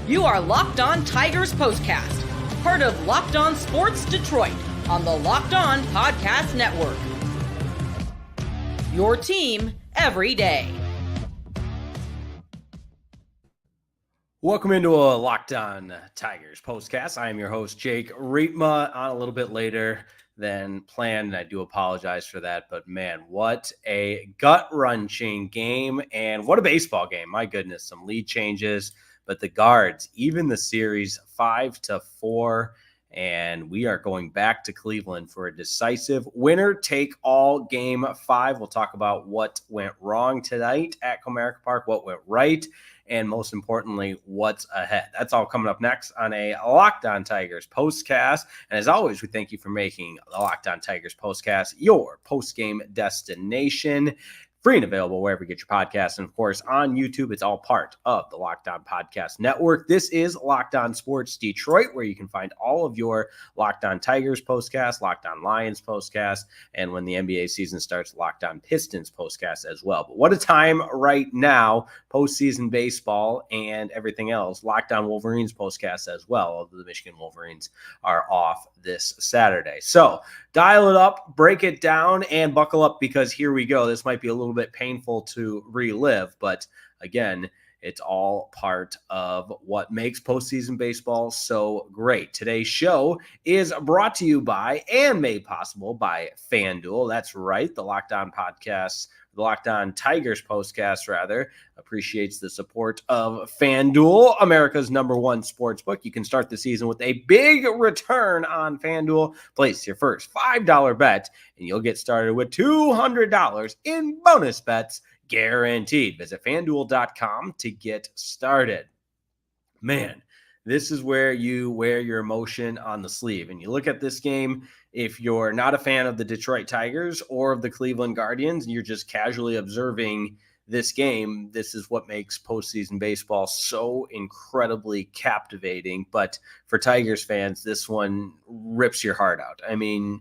You are Locked On Tigers Postcast, part of Locked On Sports Detroit on the Locked On Podcast Network. Your team every day. Welcome into a Locked On Tigers Postcast. I am your host, Jake Rietma, on a little bit later than planned, and I do apologize for that. But man, what a gut-wrenching game, and what a baseball game. My goodness, some lead changes, but the Guards, even the series 5-4, and we are going back to Cleveland for a decisive winner-take-all Game 5. We'll talk about what went wrong tonight at Comerica Park, what went right, and most importantly, what's ahead. That's all coming up next on a Locked On Tigers Postcast. And as always, we thank you for making the Locked On Tigers Postcast your post-game destination. Free and available wherever you get your podcasts. And of course, on YouTube, it's all part of the Locked On Podcast Network. This is Locked On Sports Detroit, where you can find all of your Locked On Tigers postcasts, Locked On Lions postcasts, and when the NBA season starts, Locked On Pistons postcasts as well. But what a time right now, postseason baseball and everything else. Locked On Wolverines postcasts as well, although the Michigan Wolverines are off this Saturday. So dial it up, break it down, and buckle up, because here we go. This might be a little bit painful to relive, but again, it's all part of what makes postseason baseball so great. Today's show is brought to you by and made possible by FanDuel. That's right, the Locked On Podcast, the Locked On Tigers Postcast, rather, appreciates the support of FanDuel, America's #1 sportsbook. You can start the season with a big return on FanDuel. Place your first $5 bet, and you'll get started with $200 in bonus bets guaranteed. Visit FanDuel.com to get started. Man, this is where you wear your emotion on the sleeve. And you look at this game, if you're not a fan of the Detroit Tigers or of the Cleveland Guardians, and you're just casually observing this game, this is what makes postseason baseball so incredibly captivating. But for Tigers fans, this one rips your heart out. I mean,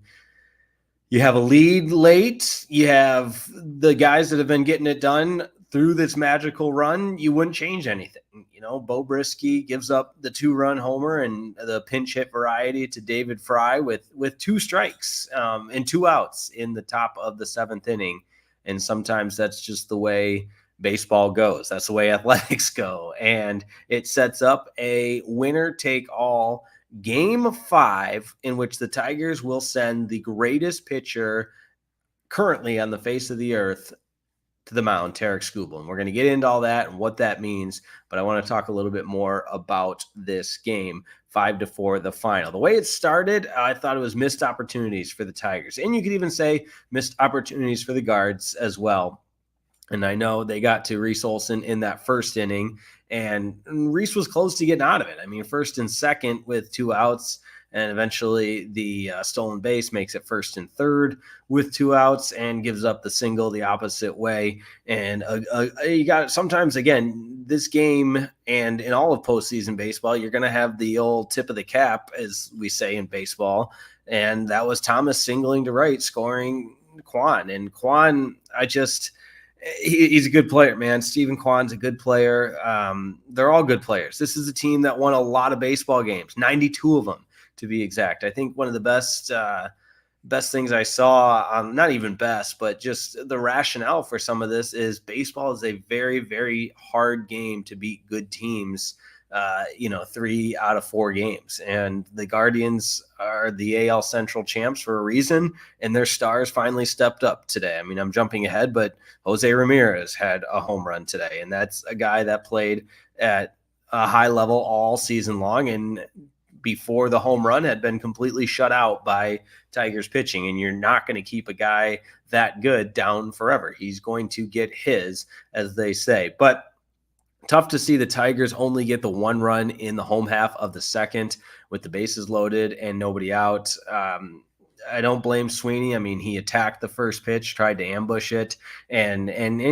you have a lead late. You have the guys that have been getting it done through this magical run. You wouldn't change anything. You know, Beau Brieske gives up the 2-run homer and the pinch hit variety to David Fry with 2 strikes and 2 outs in the top of the 7th inning. And sometimes that's just the way baseball goes. That's the way athletics go. And it sets up a winner-take-all Game 5, in which the Tigers will send the greatest pitcher currently on the face of the earth to the mound, Tarik Skubal. And we're going to get into all that and what that means, but I want to talk a little bit more about this game, 5-4, the final. The way it started, I thought it was missed opportunities for the Tigers. And you could even say missed opportunities for the Guards as well. And I know they got to Reese Olson in that first inning, and Reese was close to getting out of it. I mean, first and second with 2 outs, and eventually the stolen base makes it first and third with 2 outs and gives up the single the opposite way. And you got sometimes, again, this game and in all of postseason baseball, you're going to have the old tip of the cap, as we say in baseball. And that was Thomas singling to right, scoring Kwan. And Kwan, he's a good player, man. Stephen Kwan's a good player. They're all good players. This is a team that won a lot of baseball games, 92 of them to be exact. I think one of the best things I saw, not even best, but just the rationale for some of this is baseball is a very, very hard game to beat good teams, 3 out of 4 games. And the Guardians are the AL Central champs for a reason, and their stars finally stepped up today. I mean, I'm jumping ahead, but Jose Ramirez had a home run today, and that's a guy that played at a high level all season long, and before the home run had been completely shut out by Tigers pitching. And you're not going to keep a guy that good down forever. He's going to get his, as they say. But tough to see the Tigers only get the 1 run in the home half of the second with the bases loaded and nobody out. I don't blame Sweeney. I mean, he attacked the first pitch, tried to ambush it, and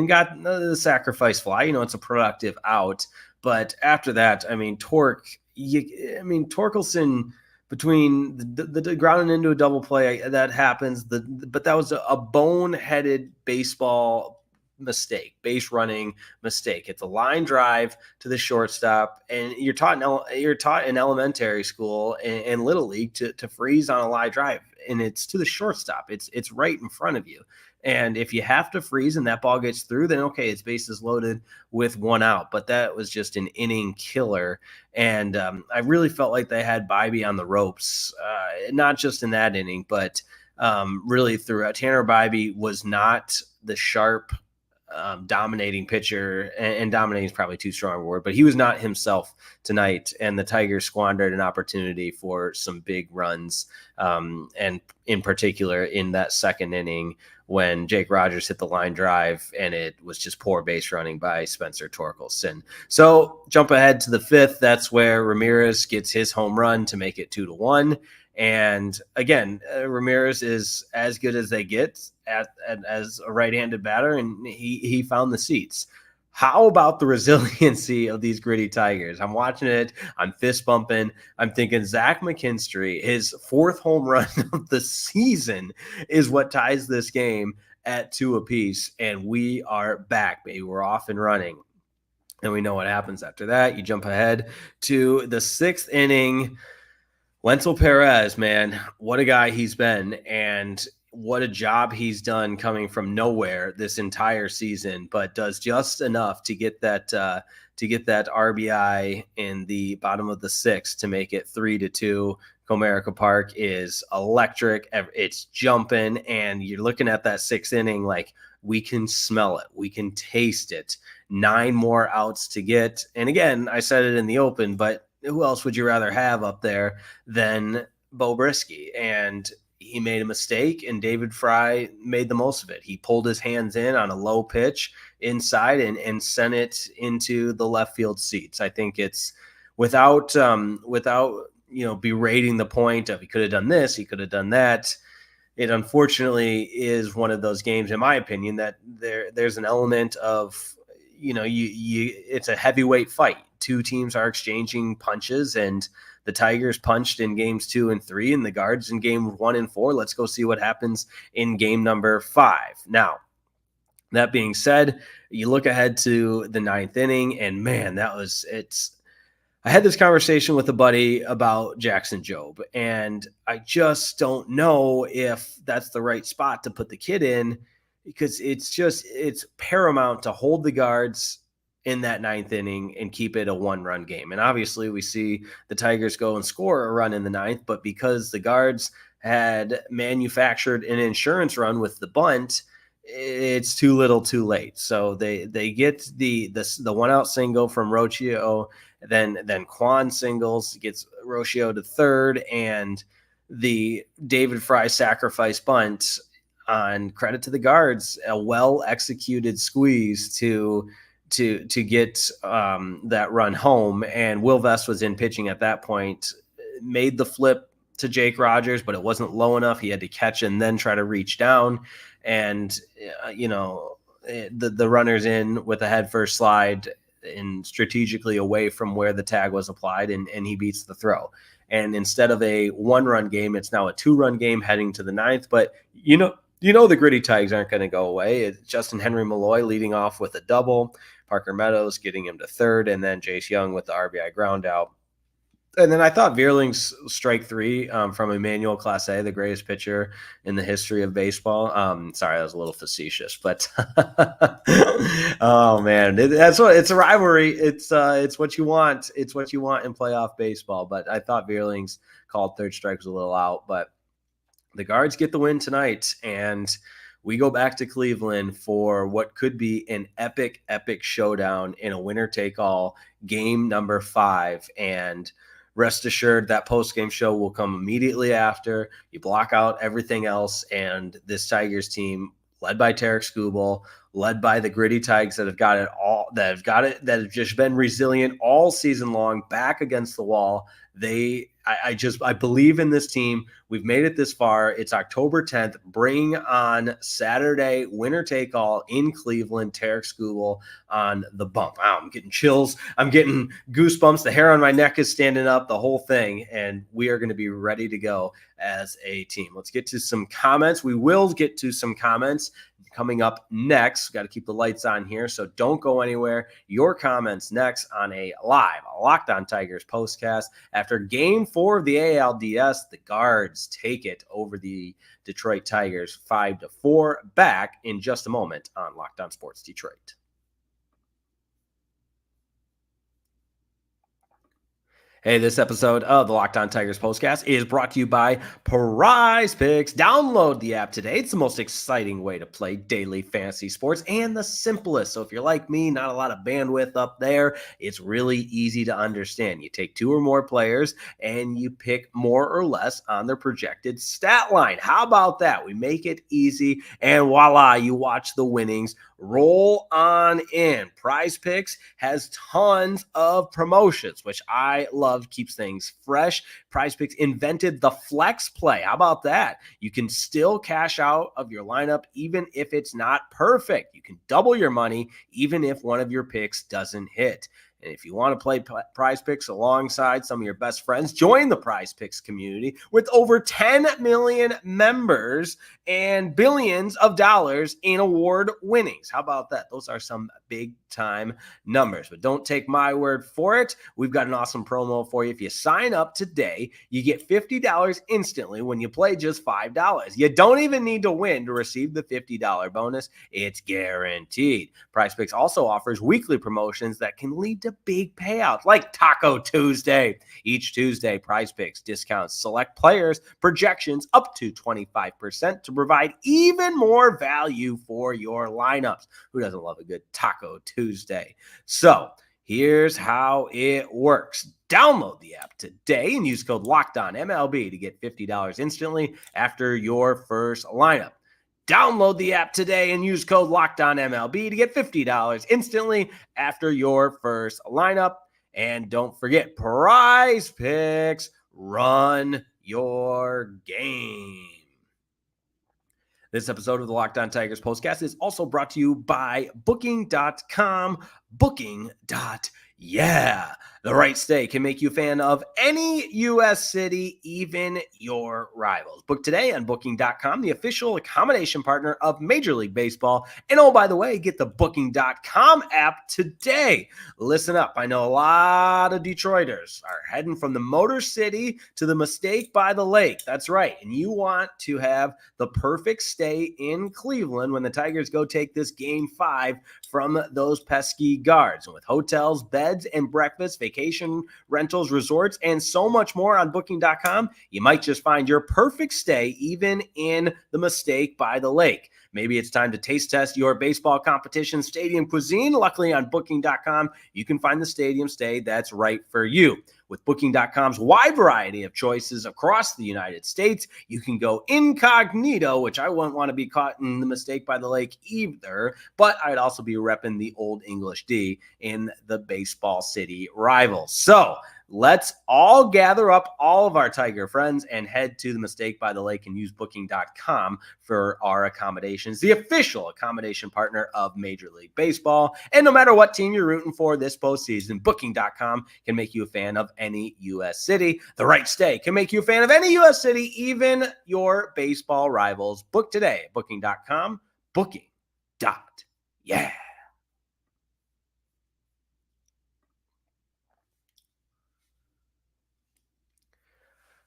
got the sacrifice fly. It's a productive out. But after that, I mean, Torkelson, between the grounding into a double play, that happens. But that was a boneheaded baseball base running mistake. It's a line drive to the shortstop, and you're taught in elementary school and little league to freeze on a line drive, and it's to the shortstop. It's right in front of you. And if you have to freeze and that ball gets through, then okay, it's bases loaded with one out. But that was just an inning killer. And I really felt like they had Bibee on the ropes, not just in that inning, but really throughout. Tanner Bibee was not the sharp, dominating pitcher, and dominating is probably too strong a word, but he was not himself tonight. And the Tigers squandered an opportunity for some big runs, and in particular in that second inning when Jake Rogers hit the line drive, and it was just poor base running by Spencer Torkelson. So jump ahead to the fifth. That's where Ramirez gets his home run to make it 2-1. And again, Ramirez is as good as they get as a right-handed batter, and he found the seats. How about the resiliency of these gritty Tigers? I'm watching it. I'm fist bumping. I'm thinking Zach McKinstry, his fourth home run of the season, is what ties this game at 2 apiece. And we are back, baby. We're off and running. And we know what happens after that. You jump ahead to the 6th inning. Wenceel Perez, man, what a guy he's been, and what a job he's done coming from nowhere this entire season, but does just enough to get that RBI in the bottom of the 6th to make it 3-2. Comerica Park is electric. It's jumping, and you're looking at that 6th inning like we can smell it. We can taste it. 9 more outs to get. And again, I said it in the open, but who else would you rather have up there than Beau Brieske? And he made a mistake, and David Fry made the most of it. He pulled his hands in on a low pitch inside and sent it into the left field seats. I think it's without berating the point of he could have done this, he could have done that. It unfortunately is one of those games, in my opinion, that there's an element of, it's a heavyweight fight. 2 teams are exchanging punches, and the Tigers punched in games 2 and 3, and the Guards in game 1 and 4. Let's go see what happens in game number 5. Now, that being said, you look ahead to the 9th inning, and man, I had this conversation with a buddy about Jackson Jobe, and I just don't know if that's the right spot to put the kid in, because it's paramount to hold the Guards in that 9th inning and keep it a 1-run game. And obviously we see the Tigers go and score a run in the 9th, but because the Guards had manufactured an insurance run with the bunt, it's too little too late. So they get the 1-out single from Rocio, then Quan singles, gets Rocio to third, and the David Fry sacrifice bunt, on credit to the Guards, a well-executed squeeze to get that run home. And Will Vest was in pitching at that point, made the flip to Jake Rogers, but it wasn't low enough. He had to catch and then try to reach down. And, the runner's in with a head first slide and strategically away from where the tag was applied, and he beats the throw. And instead of a 1-run game, it's now a 2-run game heading to the 9th. But, the gritty Tigers aren't going to go away. It's Justin Henry Malloy leading off with a double, Parker Meadows getting him to third, and then Jace Young with the RBI ground out. And then I thought Vierling's strike 3 from Emmanuel Clase, the greatest pitcher in the history of baseball. Sorry, that was a little facetious, but oh man, it's a rivalry. It's what you want. It's what you want in playoff baseball. But I thought Vierling's called third strike was a little out, but the Guards get the win tonight, and we go back to Cleveland for what could be an epic showdown in a winner-take-all game number 5. And rest assured that post-game show will come immediately after. You block out everything else, and this Tigers team, led by Tarek Skubal, led by the gritty Tigers that have just been resilient all season long, back against the wall. I believe in this team. We've made it this far. It's October 10th. Bring on Saturday, winner take all in Cleveland. Tarek Skubal on the bump. Wow, I'm getting chills. I'm getting goosebumps. The hair on my neck is standing up, the whole thing. And we are going to be ready to go as a team. Let's get to some comments. We will get to some comments. coming up next. Got to keep the lights on here, so don't go anywhere. Your comments next on a live Locked On Tigers postcast. After Game 4 of the ALDS, the Guards take it over the Detroit Tigers 5-4. Back in just a moment on Locked On Sports Detroit. Hey, this episode of the Locked On Tigers postcast is brought to you by PrizePicks. Download the app today. It's the most exciting way to play daily fantasy sports and the simplest. So if you're like me, not a lot of bandwidth up there, it's really easy to understand. You take 2 or more players and you pick more or less on their projected stat line. How about that? We make it easy, and voila, you watch the winnings roll on in. PrizePicks has tons of promotions, which I love, keeps things fresh. PrizePicks invented the flex play. How about that? You can still cash out of your lineup even if it's not perfect. You can double your money even if one of your picks doesn't hit. And if you want to play PrizePicks alongside some of your best friends, join the PrizePicks community with over 10 million members and billions of dollars in award winnings. How about that? Those are some big time numbers, but don't take my word for it. We've got an awesome promo for you. If you sign up today, you get $50 instantly when you play just $5. You don't even need to win to receive the $50 bonus. It's guaranteed. PrizePicks also offers weekly promotions that can lead to big payouts like Taco Tuesday. Each Tuesday, PrizePicks discounts select players' projections up to 25% to provide even more value for your lineups. Who doesn't love a good Taco Tuesday? So here's how it works. Download the app today and use code LOCKEDONMLB to get $50 instantly after your first lineup. Download the app today and use code LOCKEDONMLB to get $50 instantly after your first lineup. And don't forget, PrizePicks, run your game. This episode of the Locked On Tigers postcast is also brought to you by Booking.com. Yeah, the right stay can make you a fan of any U.S. city, even your rivals. Book today on Booking.com, the official accommodation partner of Major League Baseball. And oh, by the way, get the Booking.com app today. Listen up. I know a lot of Detroiters are heading from the Motor City to the Mistake by the Lake. That's right. And you want to have the perfect stay in Cleveland when the Tigers go take this Game 5 from those pesky Guards. And with hotels, beds, and breakfast, vacation rentals, resorts, and so much more on Booking.com, you might just find your perfect stay even in the Mistake by the Lake. Maybe it's time to taste test your baseball competition stadium cuisine. Luckily on Booking.com, you can find the stadium stay that's right for you. With Booking.com's wide variety of choices across the United States, you can go incognito, which I wouldn't want to be caught in the Mistake by the Lake either, but I'd also be repping the Old English D in the baseball city rivals. So let's all gather up all of our Tiger friends and head to the Mistake by the Lake and use Booking.com for our accommodations, the official accommodation partner of Major League Baseball. And no matter what team you're rooting for this postseason, Booking.com can make you a fan of any U.S. city. The right stay can make you a fan of any U.S. city, even your baseball rivals. Book today at Booking.com. Booking.yeah.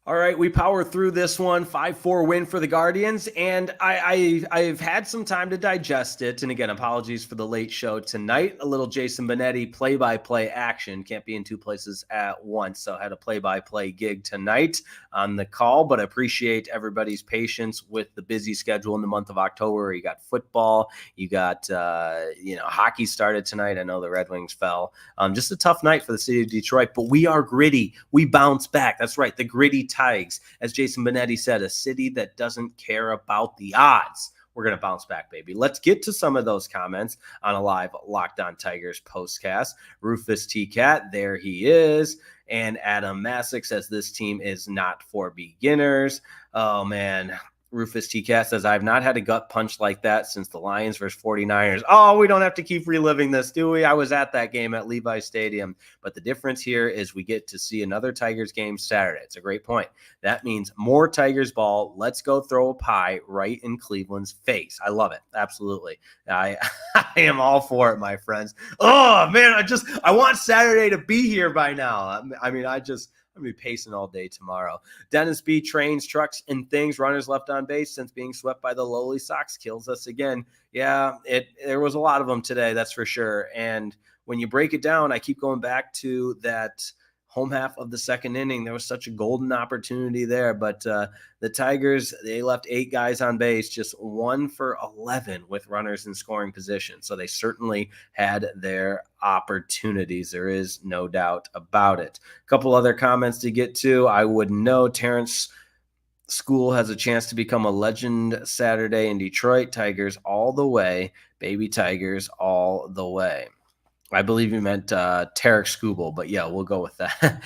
All right, we power through this one, 5-4 win for the Guardians, and I've had some time to digest it. And again, apologies for the late show tonight. A little Jason Benetti play-by-play action. Can't be in two places at once, so I had a play-by-play gig tonight on the call. But I appreciate everybody's patience with the busy schedule in the month of October. You got football, you got hockey started tonight. I know the Red Wings fell. Just a tough night for the city of Detroit, but we are gritty. We bounce back. That's right, the gritty Tigers, as Jason Benetti said, a city that doesn't care about the odds. We're going to bounce back, baby. Let's get to some of those comments on a live Locked On Tigers postcast. Rufus T. Cat, there he is. And Adam Masick says this team is not for beginners. Oh, man. Rufus TCast says, I've not had a gut punch like that since the Lions versus 49ers. Oh, we don't have to keep reliving this, do we? I was at that game at Levi Stadium. But the difference here is we get to see another Tigers game Saturday. It's a great point. That means more Tigers ball. Let's go throw a pie right in Cleveland's face. I love it. Absolutely. I am all for it, my friends. Oh, man, I want Saturday to be here by now. I mean, I'm going to be pacing all day tomorrow. Dennis B. trains, trucks, and things. Runners left on base since being swept by the lowly Sox kills us again. Yeah, there was a lot of them today, that's for sure. And when you break it down, I keep going back to that home half of the second inning. There was such a golden opportunity there, but the Tigers, they left 8 guys on base, just 1 for 11 with runners in scoring position. So they certainly had their opportunities. There is no doubt about it. A couple other comments to get to. I would know Terrence School has a chance to become a legend Saturday in Detroit. Tigers all the way. Baby Tigers all the way. I believe you meant Tarek Skubal, but yeah, we'll go with that.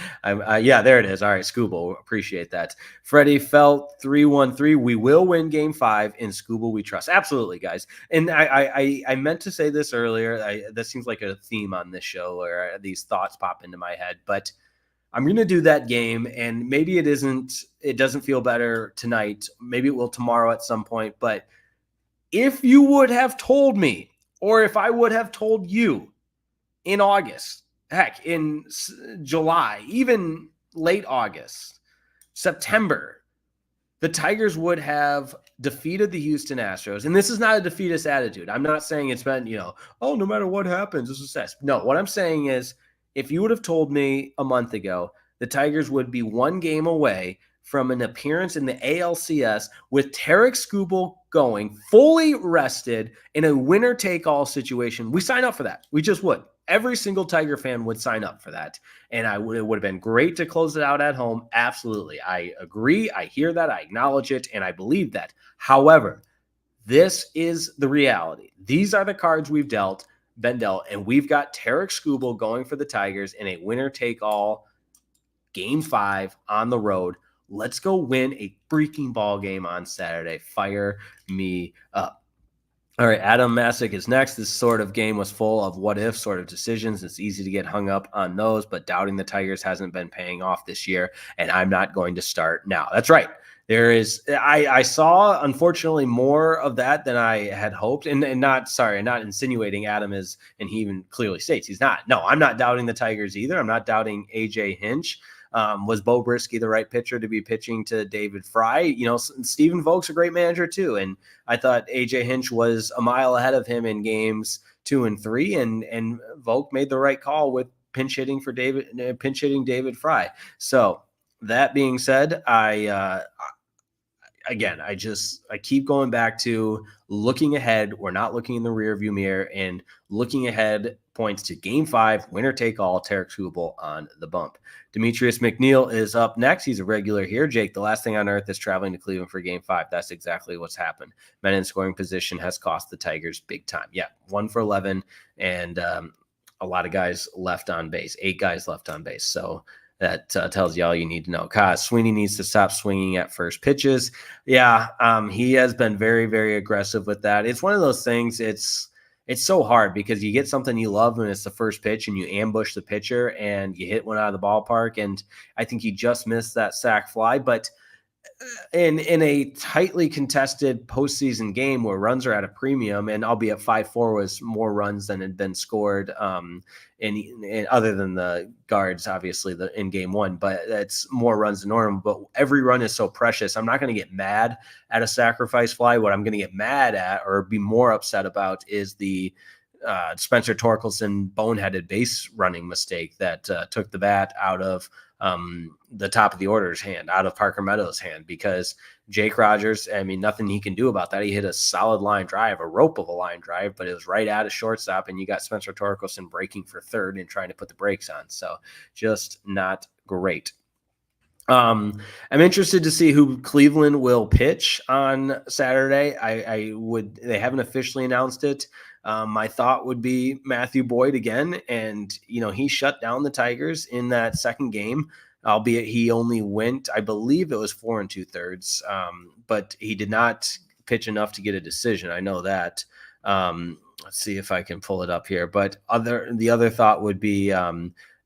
Yeah, there it is. All right, Skubal, appreciate that. Freddie Felt 313. We will win Game 5 in Skubal. We trust. Absolutely, guys. And I meant to say this earlier. That seems like a theme on this show, where these thoughts pop into my head. But I'm going to do that game, and maybe it doesn't feel better tonight. Maybe it will tomorrow at some point. But if you would have told me, or if I would have told you, in August, heck, in July, even late August, September, the Tigers would have defeated the Houston Astros. And this is not a defeatist attitude. I'm not saying it's been, no matter what happens, this is success. No, what I'm saying is, if you would have told me a month ago, the Tigers would be 1 game away from an appearance in the ALCS with Tarek Skubal going fully rested in a winner-take-all situation, we sign up for that. We just would. Every single Tiger fan would sign up for that. And it would have been great to close it out at home. Absolutely. I agree. I hear that. I acknowledge it. And I believe that. However, this is the reality. These are the cards we've been dealt. And we've got Tarek Skubal going for the Tigers in a winner-take-all Game 5 on the road. Let's go win a freaking ball game on Saturday. Fire me up. All right, Adam Masick is next. This sort of game was full of what-if sort of decisions. It's easy to get hung up on those, but doubting the Tigers hasn't been paying off this year, and I'm not going to start now. That's right. There is – I saw, unfortunately, more of that than I had hoped, and not insinuating Adam is – and he even clearly states he's not. No, I'm not doubting the Tigers either. I'm not doubting A.J. Hinch. Was Beau Brieske the right pitcher to be pitching to David Fry? Stephen Vogt's a great manager too. And I thought AJ Hinch was a mile ahead of him in games 2 and 3. And Vogt made the right call with pinch hitting David Fry. So that being said, I keep going back to looking ahead. We're not looking in the rearview mirror, and looking ahead points to Game 5, winner take all, Tarek Skubal on the bump. Demetrius McNeil is up next. He's a regular here. Jake, the last thing on earth is traveling to Cleveland for Game 5. That's exactly what's happened. Men in scoring position has cost the Tigers big time. Yeah, 1 for 11, and a lot of guys left on base, 8 guys left on base. So that tells you all you need to know. Sweeney needs to stop swinging at first pitches. Yeah, he has been very, very aggressive with that. It's one of those things. It's so hard because you get something you love when it's the first pitch and you ambush the pitcher and you hit one out of the ballpark. And I think he just missed that sac fly. But in a tightly contested postseason game where runs are at a premium, and albeit 5-4 was more runs than had been scored in other than the guards, obviously, in Game 1, but that's more runs than normal. But every run is so precious. I'm not going to get mad at a sacrifice fly. What I'm going to get mad at or be more upset about is the Spencer Torkelson boneheaded base running mistake that took the bat out of the top of the order's hand, out of Parker Meadows' hand, because Jake Rogers, nothing he can do about that. He hit a solid line drive, a rope of a line drive, but it was right at a shortstop, and you got Spencer Torkelson breaking for third and trying to put the brakes on. So just not great. I'm interested to see who Cleveland will pitch on Saturday. They haven't officially announced it. My thought would be Matthew Boyd again. And, he shut down the Tigers in that second game. albeit he only went, I believe it was 4 2/3, but he did not pitch enough to get a decision. I know that. Let's see if I can pull it up here. But the other thought would be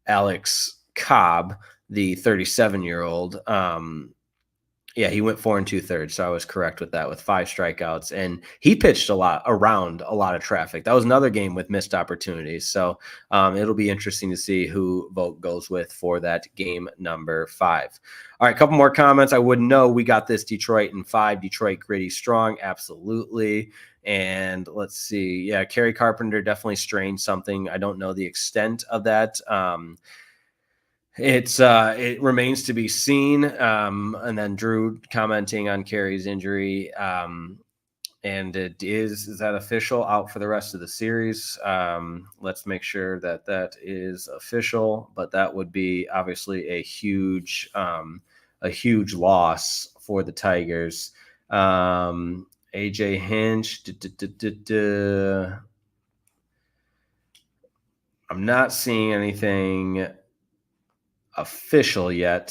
Alex Cobb, the 37-year-old. Yeah, he went 4 2/3, so I was correct with that, with 5 strikeouts, and he pitched around a lot of traffic. That was another game with missed opportunities, so it'll be interesting to see who Vogt goes with for that game number 5. All right, a couple more comments. I wouldn't know. We got this Detroit in 5. Detroit gritty strong, absolutely. And let's see. Yeah, Kerry Carpenter definitely strained something. I don't know the extent of that. It remains to be seen. And then Drew commenting on Kerry's injury. And is that official, out for the rest of the series? Let's make sure that is official, but that would be obviously a huge loss for the Tigers. AJ Hinch. I'm not seeing anything official yet.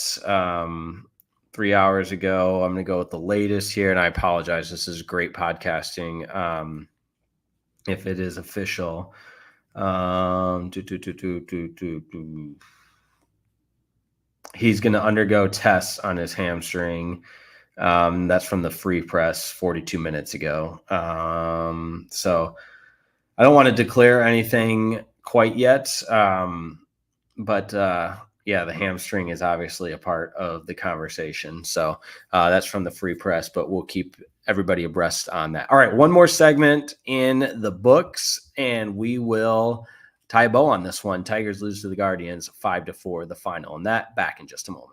3 hours ago, I'm going to go with the latest here, and I apologize. This is great podcasting. If it is official, he's going to undergo tests on his hamstring. That's from the Free Press 42 minutes ago. So I don't want to declare anything quite yet. But yeah, the hamstring is obviously a part of the conversation. So that's from the Free Press, but we'll keep everybody abreast on that. All right, one more segment in the books, and we will tie a bow on this one. Tigers lose to the Guardians 5-4, the final, and that back in just a moment.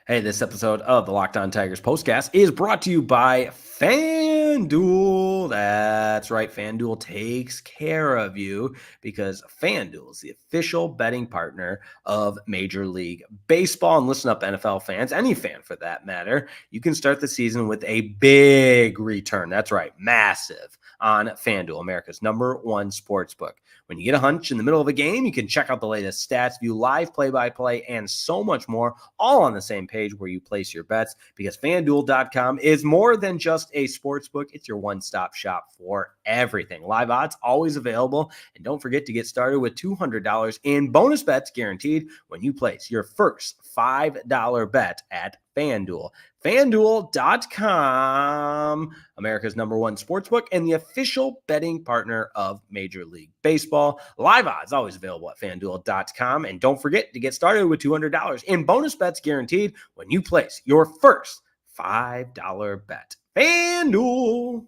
Hey, this episode of the Locked On Tigers Postcast is brought to you by FanDuel. That's right. FanDuel takes care of you because FanDuel is the official betting partner of Major League Baseball. And listen up, NFL fans, any fan for that matter, you can start the season with a big return. That's right. Massive on FanDuel, America's #1 sportsbook. When you get a hunch in the middle of a game, you can check out the latest stats, view live play-by-play, and so much more, all on the same page where you place your bets, because FanDuel.com is more than just a sportsbook. It's your one-stop shop for everything. Live odds always available, and don't forget to get started with $200 in bonus bets guaranteed when you place your first $5 bet at FanDuel. FanDuel.com, America's #1 sportsbook and the official betting partner of Major League Baseball. Live odds always available at FanDuel.com. And don't forget to get started with $200 in bonus bets guaranteed when you place your first $5 bet. FanDuel.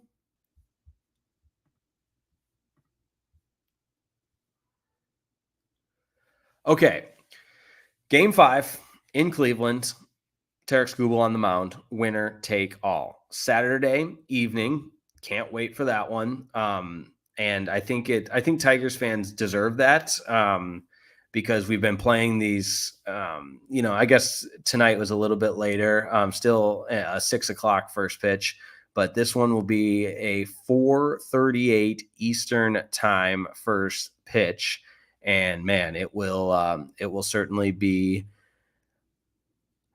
Okay, Game 5 in Cleveland. Tarek Skubal on the mound, winner take all. Saturday evening, can't wait for that one. And I think Tigers fans deserve that because we've been playing these. I guess tonight was a little bit later. Still a 6 o'clock first pitch, but this one will be a 4:38 Eastern time first pitch, and man, it will certainly be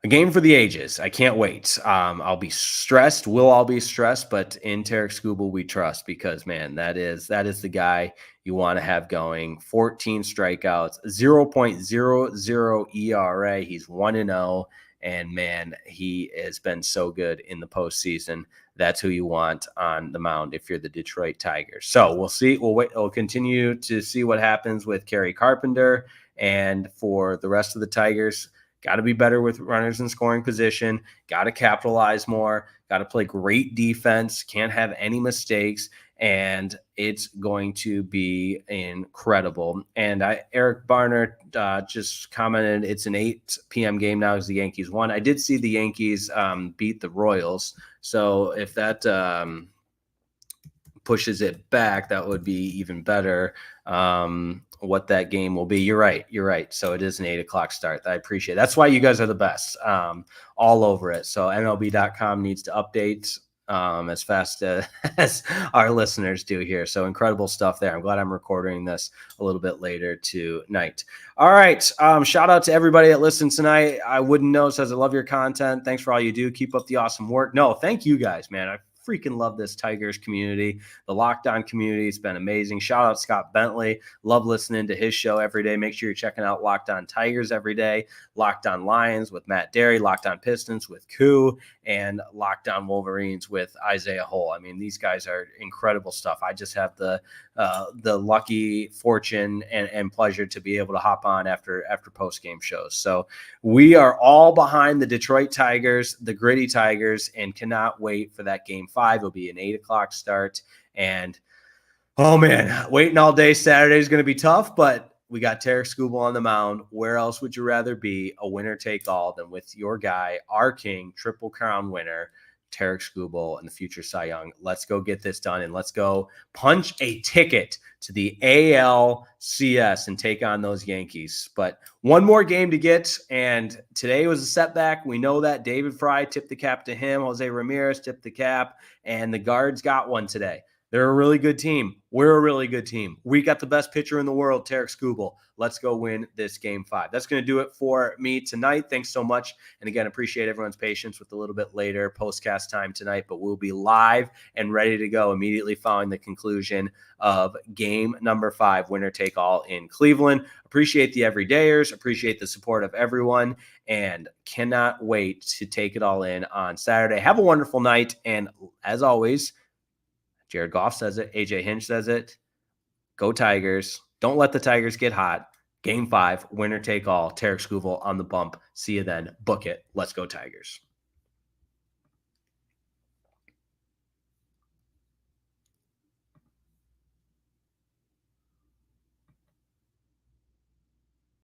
a game for the ages. I can't wait. I'll be stressed. We'll all be stressed, but in Tarek Skubal we trust because, man, that is the guy you want to have going. 14 strikeouts, 0.00 ERA. He's 1-0, and man, he has been so good in the postseason. That's who you want on the mound if you're the Detroit Tigers. So we'll see. We'll wait. We'll continue to see what happens with Kerry Carpenter, and for the rest of the Tigers, got to be better with runners in scoring position. Got to capitalize more. Got to play great defense. Can't have any mistakes. And it's going to be incredible. And Eric Barner just commented it's an 8 p.m. game now as the Yankees won. I did see the Yankees beat the Royals. So if that pushes it back, that would be even better. What that game will be. You're right. So it is an 8 o'clock start. I appreciate it. That's why you guys are the best, all over it. So MLB.com needs to update as fast as our listeners do here. So incredible stuff there. I'm glad I'm recording this a little bit later tonight. All right. Shout out to everybody that listens tonight. I wouldn't know, says I love your content. Thanks for all you do. Keep up the awesome work. No, thank you guys, man. I freaking love this Tigers community, the Locked On community. It's been amazing. Shout out Scott Bentley. Love listening to his show every day. Make sure you're checking out Locked On Tigers every day. Locked On Lions with Matt Derry, Locked On Pistons with Koo, and Locked On Wolverines with Isaiah Hole. I mean, these guys are incredible stuff. I just have the lucky fortune and pleasure to be able to hop on after post-game shows. So we are all behind the Detroit Tigers, the gritty Tigers, and cannot wait for that Game 5. It'll be an 8:00 start. And, oh, man, waiting all day Saturday is going to be tough, but we got Tarik Skubal on the mound. Where else would you rather be a winner-take-all than with your guy, our king, Triple Crown winner, Tarik Skubal, and the future Cy Young? Let's go get this done, and let's go punch a ticket to the ALCS and take on those Yankees. But one more game to get, and today was a setback. We know that. David Fry tipped the cap to him. Jose Ramirez tipped the cap, and the Guards got one today. They're a really good team. We're a really good team. We got the best pitcher in the world, Tarik Skubal. Let's go win this Game 5. That's going to do it for me tonight. Thanks so much. And again, appreciate everyone's patience with a little bit later postcast time tonight, but we'll be live and ready to go immediately following the conclusion of Game number 5, winner take all in Cleveland. Appreciate the everydayers. Appreciate the support of everyone, and cannot wait to take it all in on Saturday. Have a wonderful night. And as always, Jared Goff says it. AJ Hinch says it. Go Tigers. Don't let the Tigers get hot. Game 5, winner take all. Tarik Skubal on the bump. See you then. Book it. Let's go Tigers.